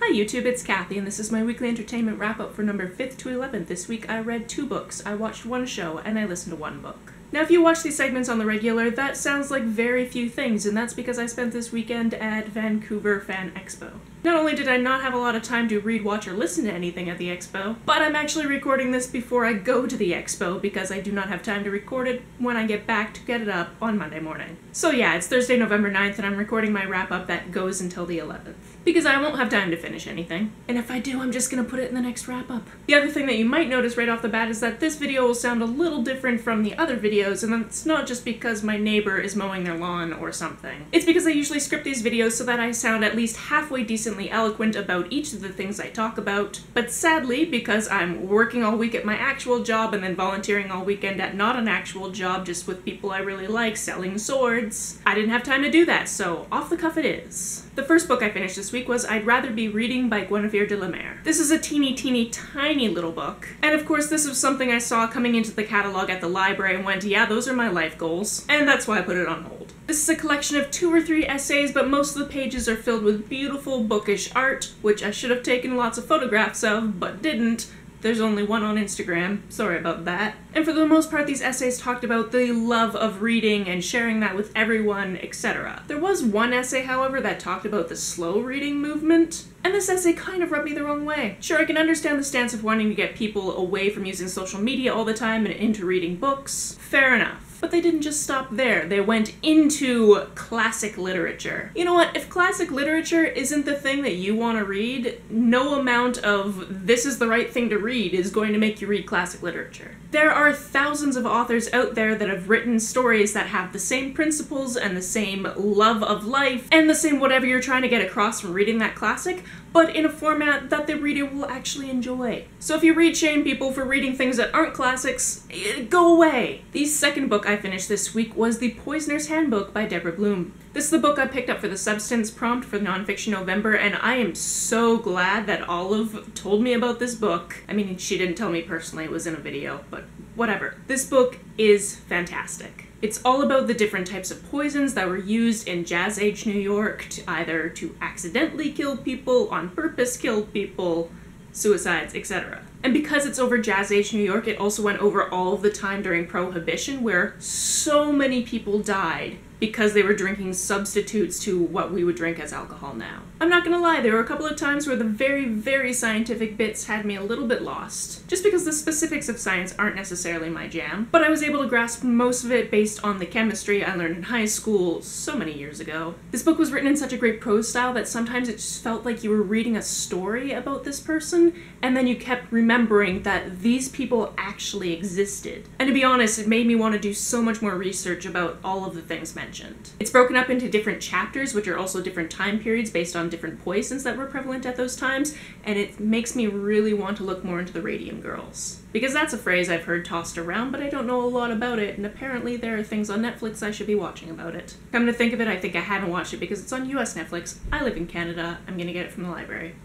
Hi YouTube, it's Kathy, and this is my weekly entertainment wrap-up for number 5th to 11th. This week I read 2 books, I watched 1 show, and I listened to 1 book. Now if you watch these segments on the regular, that sounds like very few things, and that's because I spent this weekend at Vancouver Fan Expo. Not only did I not have a lot of time to read, watch, or listen to anything at the expo, but I'm actually recording this before I go to the expo because I do not have time to record it when I get back to get it up on Monday morning. So yeah, it's Thursday, November 9th, and I'm recording my wrap-up that goes until the 11th. Because I won't have time to finish anything. And if I do, I'm just gonna put it in the next wrap-up. The other thing that you might notice right off the bat is that this video will sound a little different from the other videos, and that's not just because my neighbor is mowing their lawn or something. It's because I usually script these videos so that I sound at least halfway decently eloquent about each of the things I talk about, but sadly, because I'm working all week at my actual job and then volunteering all weekend at not an actual job just with people I really like selling swords, I didn't have time to do that, so off the cuff it is. The first book I finished this week was I'd Rather Be Reading by Guinevere de la Mare. This is a teeny tiny little book, and of course this was something I saw coming into the catalog at the library and went, yeah, those are my life goals, and that's why I put it on hold. This is a collection of 2 or 3 essays, but most of the pages are filled with beautiful bookish art, which I should have taken lots of photographs of, but didn't. There's only 1 on Instagram, sorry about that. And for the most part, these essays talked about the love of reading and sharing that with everyone, etc. There was 1 essay, however, that talked about the slow reading movement, and this essay kind of rubbed me the wrong way. Sure, I can understand the stance of wanting to get people away from using social media all the time and into reading books. Fair enough. But they didn't just stop there, they went into classic literature. You know what, if classic literature isn't the thing that you want to read, no amount of this is the right thing to read is going to make you read classic literature. There are thousands of authors out there that have written stories that have the same principles and the same love of life and the same whatever you're trying to get across from reading that classic, but in a format that the reader will actually enjoy. So if you shame people for reading things that aren't classics, go away! The second book I finished this week was The Poisoner's Handbook by Deborah Bloom. This is the book I picked up for the substance prompt for Nonfiction November, and I am so glad that Olive told me about this book. I mean, she didn't tell me personally, it was in a video, but whatever. This book is fantastic. It's all about the different types of poisons that were used in Jazz Age New York either to accidentally kill people, on purpose kill people, suicides, etc. And because it's over Jazz Age New York, it also went over all of the time during Prohibition, where so many people died because they were drinking substitutes to what we would drink as alcohol now. I'm not gonna lie, there were a couple of times where the very scientific bits had me a little bit lost, just because the specifics of science aren't necessarily my jam, but I was able to grasp most of it based on the chemistry I learned in high school so many years ago. This book was written in such a great prose style that sometimes it just felt like you were reading a story about this person, and then you kept remembering that these people actually existed. And to be honest, it made me want to do so much more research about all of the things mentioned. It's broken up into different chapters, which are also different time periods based on different poisons that were prevalent at those times, and it makes me really want to look more into the Radium Girls. Because that's a phrase I've heard tossed around, but I don't know a lot about it, and apparently there are things on Netflix I should be watching about it. Come to think of it, I think I haven't watched it because it's on US Netflix. I live in Canada, I'm gonna get it from the library.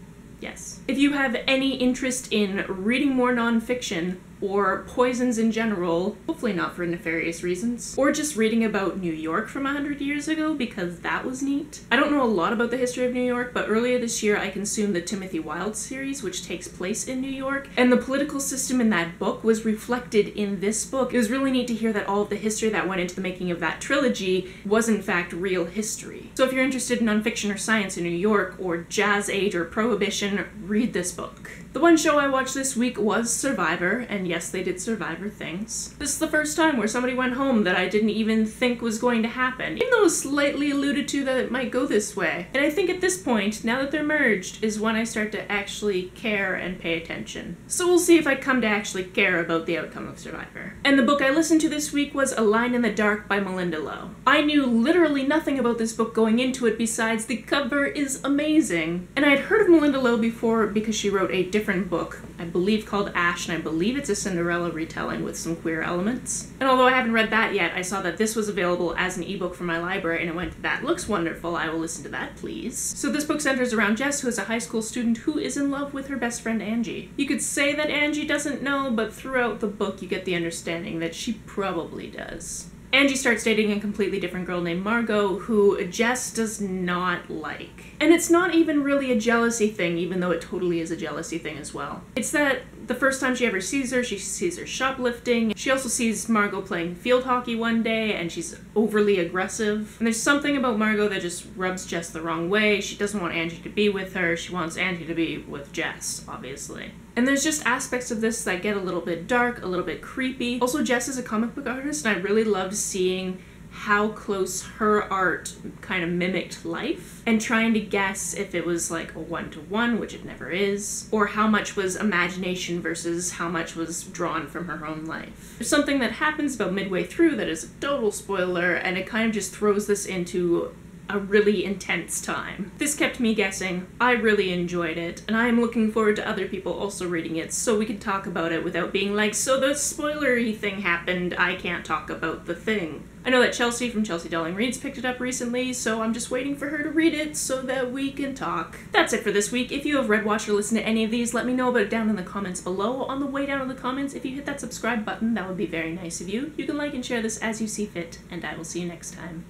Yes. If you have any interest in reading more nonfiction, or poisons in general, hopefully not for nefarious reasons, or just reading about New York from 100 years ago because that was neat. I don't know a lot about the history of New York, but earlier this year I consumed the Timothy Wilde series, which takes place in New York, and the political system in that book was reflected in this book. It was really neat to hear that all of the history that went into the making of that trilogy was in fact real history. So if you're interested in nonfiction or science in New York, or Jazz Age or Prohibition, read this book. The one show I watched this week was Survivor, and yes, they did Survivor things. This is the first time where somebody went home that I didn't even think was going to happen, even though it was slightly alluded to that it might go this way. And I think at this point, now that they're merged, is when I start to actually care and pay attention. So we'll see if I come to actually care about the outcome of Survivor. And the book I listened to this week was A Line in the Dark by Melinda Lo. I knew literally nothing about this book going into it besides the cover is amazing. And I had heard of Melinda Lo before because she wrote a different book, I believe called Ash, and I believe it's a Cinderella retelling with some queer elements. And although I haven't read that yet, I saw that this was available as an ebook from my library, and I went, that looks wonderful, I will listen to that, please. So this book centers around Jess, who is a high school student who is in love with her best friend Angie. You could say that Angie doesn't know, but throughout the book you get the understanding that she probably does. Angie starts dating a completely different girl named Margo, who Jess does not like. And it's not even really a jealousy thing, even though it totally is a jealousy thing as well. It's that the first time she ever sees her, she sees her shoplifting. She also sees Margo playing field hockey one day, and she's overly aggressive. And there's something about Margo that just rubs Jess the wrong way. She doesn't want Angie to be with her. She wants Angie to be with Jess, obviously. And there's just aspects of this that get a little bit dark, a little bit creepy. Also, Jess is a comic book artist, and I really loved seeing how close her art kind of mimicked life, and trying to guess if it was like a one-to-one, which it never is, or how much was imagination versus how much was drawn from her own life. There's something that happens about midway through that is a total spoiler, and it kind of just throws this into a really intense time. This kept me guessing. I really enjoyed it, and I am looking forward to other people also reading it so we can talk about it without being like, so the spoilery thing happened, I can't talk about the thing. I know that Chelsea from Chelsea Darling Reads picked it up recently, so I'm just waiting for her to read it so that we can talk. That's it for this week. If you have read, watched, or listened to any of these, let me know about it down in the comments below. On the way down in the comments, if you hit that subscribe button, that would be very nice of you. You can like and share this as you see fit, and I will see you next time.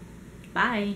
Bye!